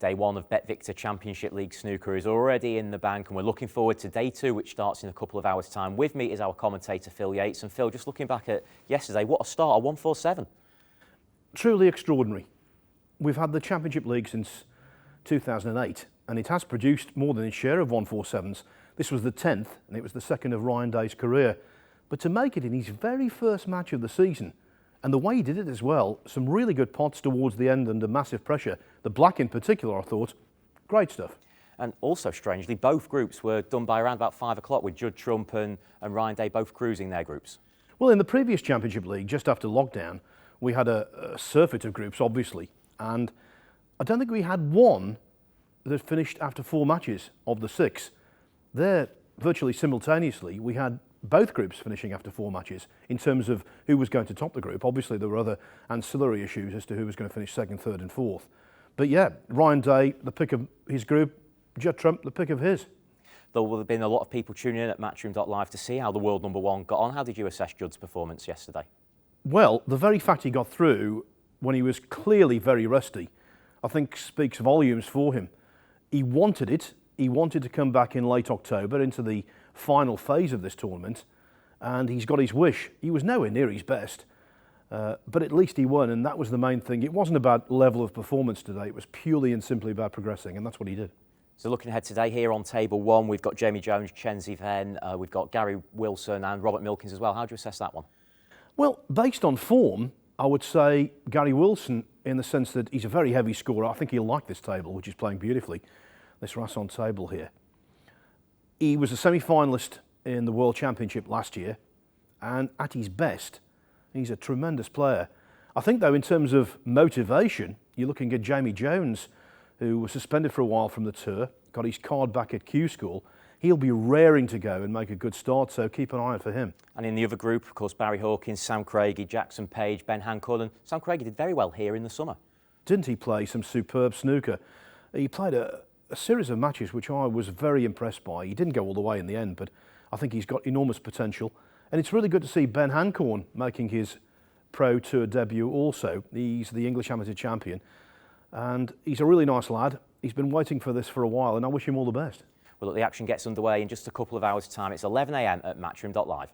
Day one of BetVictor Championship League Snooker is already in the bank, and we're looking forward to day two, which starts in a couple of hours' time. With me is our commentator, Phil Yates. And Phil, just looking back at yesterday, what a start, a 147. Truly extraordinary. We've had the Championship League since 2008, and it has produced more than its share of 147s. This was the 10th, and it was the second of Ryan Day's career. But to make it in his very first match of the season, and the way he did it as well, some really good pots towards the end under massive pressure. The black in particular, I thought, great stuff. And also, strangely, both groups were done by around about 5 o'clock, with Judd Trump and Ryan Day both cruising their groups. Well, in the previous Championship League, just after lockdown, we had a surfeit of groups, obviously, and I don't think we had one that finished after 4 matches of the 6. There, virtually simultaneously, we had both groups finishing after 4 matches in terms of who was going to top the group. Obviously, there were other ancillary issues as to who was going to finish second, third and fourth. But yeah, Ryan Day, the pick of his group, Judd Trump, the pick of his. There will have been a lot of people tuning in at Matchroom.live to see how the world number one got on. How did you assess Judd's performance yesterday? Well, the very fact he got through when he was clearly very rusty, I think speaks volumes for him. He wanted it. He wanted to come back in late October into the final phase of this tournament, and he's got his wish. He was nowhere near his best, but at least he won, and that was the main thing. It wasn't about level of performance today. It was purely and simply about progressing, and that's what he did. So looking ahead today, here on table one, we've got Jamie Jones, Chen Zhifen, we've got Gary Wilson and Robert Milton Keynes as well. How do you assess that one? Well, based on form, I would say Gary Wilson, in the sense that he's a very heavy scorer. I think he'll like this table, which is playing beautifully, this Rasson table here. He was a semi-finalist in the World Championship last year, and at his best, he's a tremendous player. I think, though, in terms of motivation, you're looking at Jamie Jones, who was suspended for a while from the tour, got his card back at Q School. He'll be raring to go and make a good start, so keep an eye out for him. And in the other group, of course, Barry Hawkins, Sam Craigie, Jackson Page, Ben Hancock, and Sam Craigie did very well here in the summer. Didn't he play some superb snooker? He played a series of matches which I was very impressed by. He didn't go all the way in the end, but I think he's got enormous potential. And it's really good to see Ben Hancock making his Pro Tour debut also. He's the English Amateur Champion, and he's a really nice lad. He's been waiting for this for a while, and I wish him all the best. Well, look, the action gets underway in just a couple of hours' time. It's 11 a.m. at Matchroom.live.